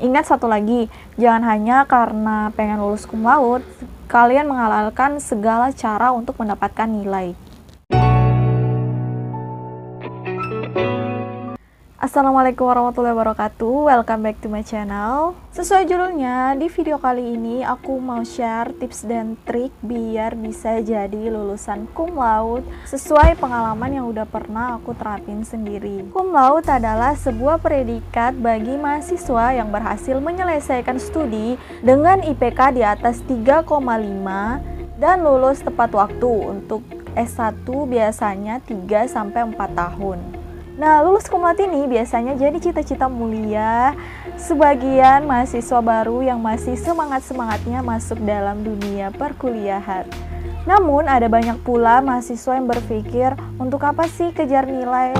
Ingat satu lagi, jangan hanya karena pengen lulus cum laude, kalian menghalalkan segala cara untuk mendapatkan nilai. Assalamualaikum warahmatullahi wabarakatuh, welcome back to my channel. Sesuai judulnya, di video kali ini aku mau share tips dan trik biar bisa jadi lulusan cum laude sesuai pengalaman yang udah pernah aku terapin sendiri. Cum laude adalah sebuah predikat bagi mahasiswa yang berhasil menyelesaikan studi dengan IPK di atas 3,5 dan lulus tepat waktu. Untuk S1 biasanya 3-4 tahun. Nah, lulus cum laude ini biasanya jadi cita-cita mulia sebagian mahasiswa baru yang masih semangat-semangatnya masuk dalam dunia perkuliahan. Namun, ada banyak pula mahasiswa yang berpikir, untuk apa sih kejar nilai?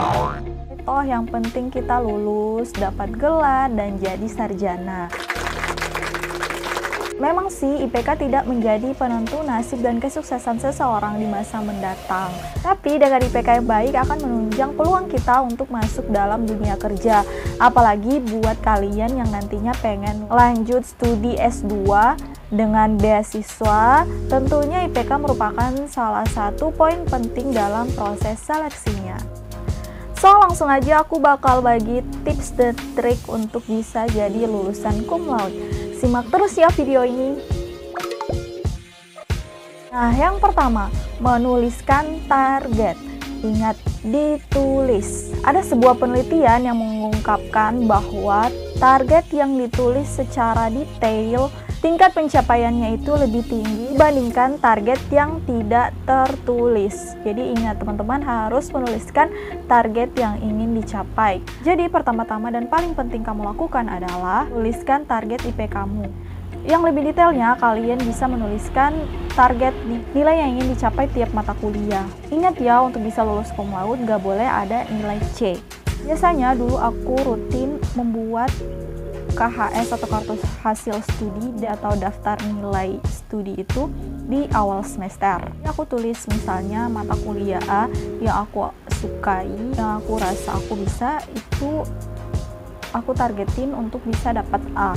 Toh yang penting kita lulus, dapat gelar, dan jadi sarjana. Memang sih IPK tidak menjadi penentu nasib dan kesuksesan seseorang di masa mendatang. Tapi dengan IPK yang baik akan menunjang peluang kita untuk masuk dalam dunia kerja. Apalagi buat kalian yang nantinya pengen lanjut studi S2 dengan beasiswa, tentunya IPK merupakan salah satu poin penting dalam proses seleksinya. So, langsung aja aku bakal bagi tips dan trik untuk bisa jadi lulusan cum laude. Simak terus ya video ini. Nah, yang pertama, menuliskan target. Ingat, ditulis. Ada sebuah penelitian yang mengungkapkan bahwa target yang ditulis secara detail, tingkat pencapaiannya itu lebih tinggi dibandingkan target yang tidak tertulis. Jadi ingat teman-teman, harus menuliskan target yang ingin dicapai. Jadi pertama-tama dan paling penting kamu lakukan adalah tuliskan target IP kamu. Yang lebih detailnya, kalian bisa menuliskan target nilai yang ingin dicapai tiap mata kuliah. Ingat ya, untuk bisa lulus cum laude gak boleh ada nilai C. Biasanya dulu aku rutin membuat KHS atau kartu hasil studi atau daftar nilai studi itu di awal semester. Aku tulis misalnya mata kuliah A yang aku sukai, yang aku rasa aku bisa, itu aku targetin untuk bisa dapat A.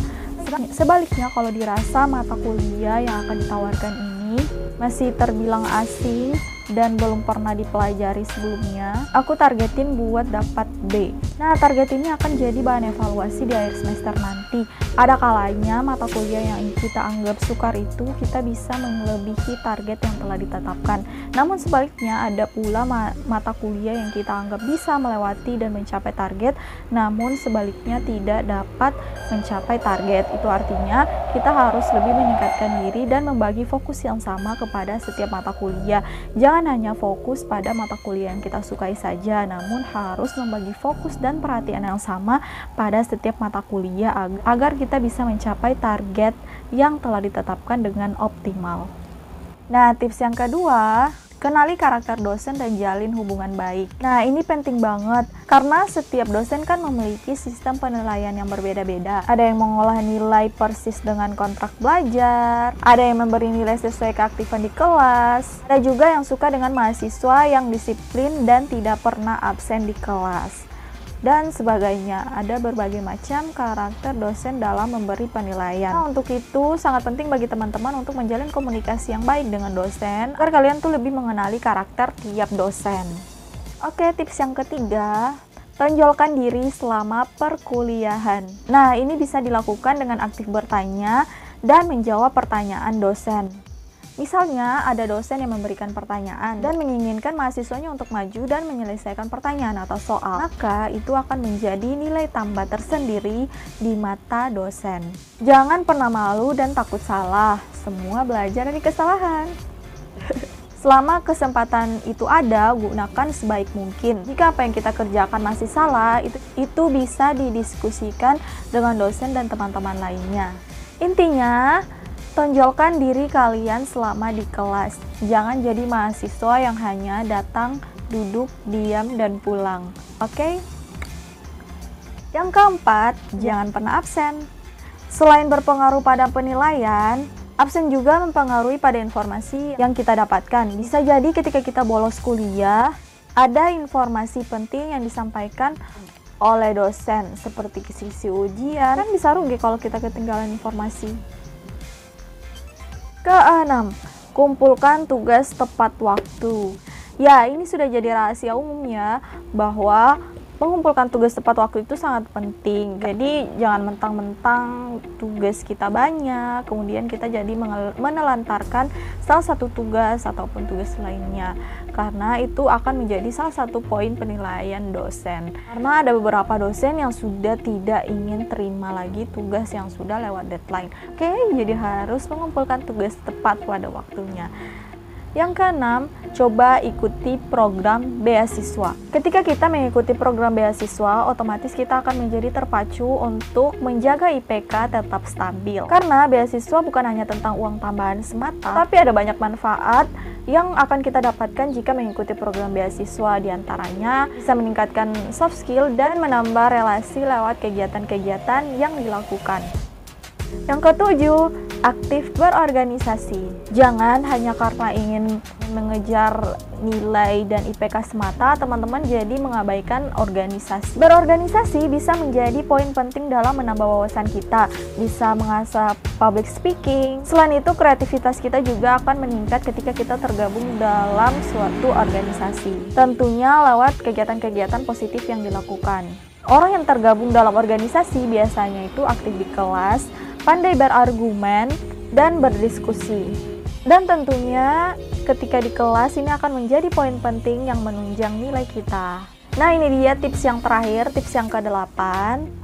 Sebaliknya, kalau dirasa mata kuliah yang akan ditawarkan ini masih terbilang asing dan belum pernah dipelajari sebelumnya, aku targetin buat dapat B. Nah, target ini akan jadi bahan evaluasi di akhir semester nanti. Ada kalanya mata kuliah yang kita anggap sukar itu kita bisa melebihi target yang telah ditetapkan. Namun sebaliknya, ada pula mata kuliah yang kita anggap bisa melewati dan mencapai target, namun sebaliknya tidak dapat mencapai target. Itu artinya kita harus lebih meningkatkan diri dan membagi fokus yang sama kepada setiap mata kuliah. Jangan hanya fokus pada mata kuliah yang kita sukai saja, namun harus membagi fokus dan perhatian yang sama pada setiap mata kuliah agar kita bisa mencapai target yang telah ditetapkan dengan optimal. Nah, tips yang kedua, kenali karakter dosen dan jalin hubungan baik. Nah, ini penting banget karena setiap dosen kan memiliki sistem penilaian yang berbeda-beda. Ada yang mengolah nilai persis dengan kontrak belajar, ada yang memberi nilai sesuai keaktifan di kelas, ada juga yang suka dengan mahasiswa yang disiplin dan tidak pernah absen di kelas, dan sebagainya. Ada berbagai macam karakter dosen dalam memberi penilaian. Nah, untuk itu sangat penting bagi teman-teman untuk menjalin komunikasi yang baik dengan dosen agar kalian tuh lebih mengenali karakter tiap dosen. Oke, tips yang ketiga, tonjolkan diri selama perkuliahan. Nah, ini bisa dilakukan dengan aktif bertanya dan menjawab pertanyaan dosen. Misalnya, ada dosen yang memberikan pertanyaan dan menginginkan mahasiswanya untuk maju dan menyelesaikan pertanyaan atau soal, maka itu akan menjadi nilai tambah tersendiri di mata dosen. Jangan pernah malu dan takut salah, semua belajar dari kesalahan. Selama kesempatan itu ada, gunakan sebaik mungkin. Jika apa yang kita kerjakan masih salah, itu bisa didiskusikan dengan dosen dan teman-teman lainnya. Intinya, tonjolkan diri kalian selama di kelas. Jangan jadi mahasiswa yang hanya datang, duduk, diam, dan pulang. Oke? Yang keempat, jangan pernah absen. Selain berpengaruh pada penilaian, absen juga mempengaruhi pada informasi yang kita dapatkan. Bisa jadi ketika kita bolos kuliah, ada informasi penting yang disampaikan oleh dosen seperti sisi ujian, kan bisa rugi kalau kita ketinggalan informasi. Keenam, kumpulkan tugas tepat waktu. Ya, ini sudah jadi rahasia umum ya, bahwa mengumpulkan tugas tepat waktu itu sangat penting. Jadi jangan mentang-mentang tugas kita banyak, kemudian kita jadi menelantarkan salah satu tugas ataupun tugas lainnya. Karena itu akan menjadi salah satu poin penilaian dosen. Karena ada beberapa dosen yang sudah tidak ingin terima lagi tugas yang sudah lewat deadline. Oke, jadi harus mengumpulkan tugas tepat pada waktunya. Yang keenam, coba ikuti program beasiswa. Ketika kita mengikuti program beasiswa, otomatis kita akan menjadi terpacu untuk menjaga IPK tetap stabil. Karena beasiswa bukan hanya tentang uang tambahan semata, tapi ada banyak manfaat yang akan kita dapatkan jika mengikuti program beasiswa. Di antaranya bisa meningkatkan soft skill dan menambah relasi lewat kegiatan-kegiatan yang dilakukan. Yang ketujuh, aktif berorganisasi. Jangan hanya karena ingin mengejar nilai dan IPK semata, teman-teman jadi mengabaikan organisasi. Berorganisasi bisa menjadi poin penting dalam menambah wawasan kita, bisa mengasah public speaking. Selain itu, kreativitas kita juga akan meningkat ketika kita tergabung dalam suatu organisasi. Tentunya lewat kegiatan-kegiatan positif yang dilakukan. Orang yang tergabung dalam organisasi biasanya itu aktif di kelas, pandai berargumen, dan berdiskusi. Dan tentunya ketika di kelas ini akan menjadi poin penting yang menunjang nilai kita. Nah, ini dia tips yang terakhir, tips yang ke-8,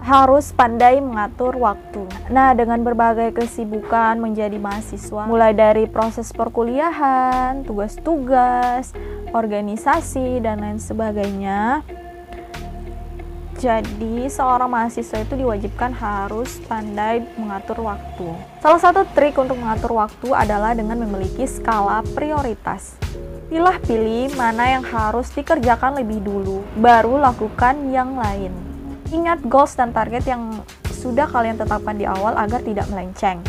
harus pandai mengatur waktu. Nah, dengan berbagai kesibukan menjadi mahasiswa, mulai dari proses perkuliahan, tugas-tugas, organisasi, dan lain sebagainya, jadi, seorang mahasiswa itu diwajibkan harus pandai mengatur waktu. Salah satu trik untuk mengatur waktu adalah dengan memiliki skala prioritas. Pilih mana yang harus dikerjakan lebih dulu, baru lakukan yang lain. Ingat goals dan target yang sudah kalian tetapkan di awal agar tidak melenceng.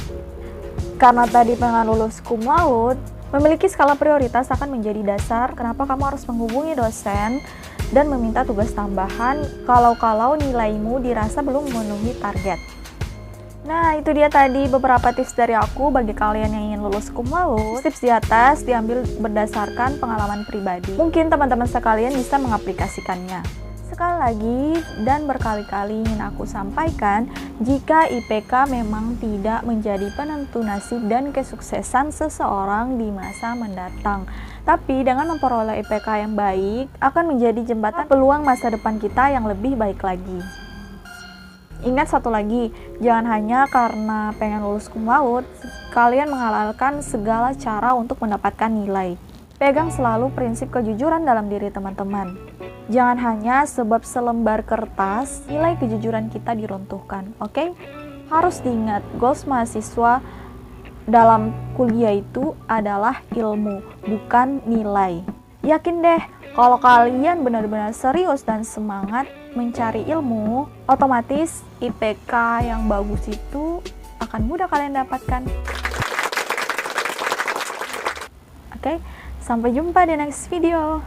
Karena tadi pengen lulus cum laude, memiliki skala prioritas akan menjadi dasar kenapa kamu harus menghubungi dosen dan meminta tugas tambahan kalau nilaimu dirasa belum memenuhi target. Nah, itu dia tadi beberapa tips dari aku bagi kalian yang ingin lulus cum laude. Tips di atas diambil berdasarkan pengalaman pribadi. Mungkin teman-teman sekalian bisa mengaplikasikannya. Sekali lagi dan berkali-kali ingin aku sampaikan, jika IPK memang tidak menjadi penentu nasib dan kesuksesan seseorang di masa mendatang. Tapi dengan memperoleh IPK yang baik akan menjadi jembatan peluang masa depan kita yang lebih baik lagi. Ingat satu lagi, jangan hanya karena pengen lulus cum laude, kalian menghalalkan segala cara untuk mendapatkan nilai. Pegang selalu prinsip kejujuran dalam diri teman-teman. Jangan hanya sebab selembar kertas, nilai kejujuran kita diruntuhkan, oke? Harus diingat, goals mahasiswa dalam kuliah itu adalah ilmu, bukan nilai. Yakin deh, kalau kalian benar-benar serius dan semangat mencari ilmu, otomatis IPK yang bagus itu akan mudah kalian dapatkan. Oke, sampai jumpa di next video.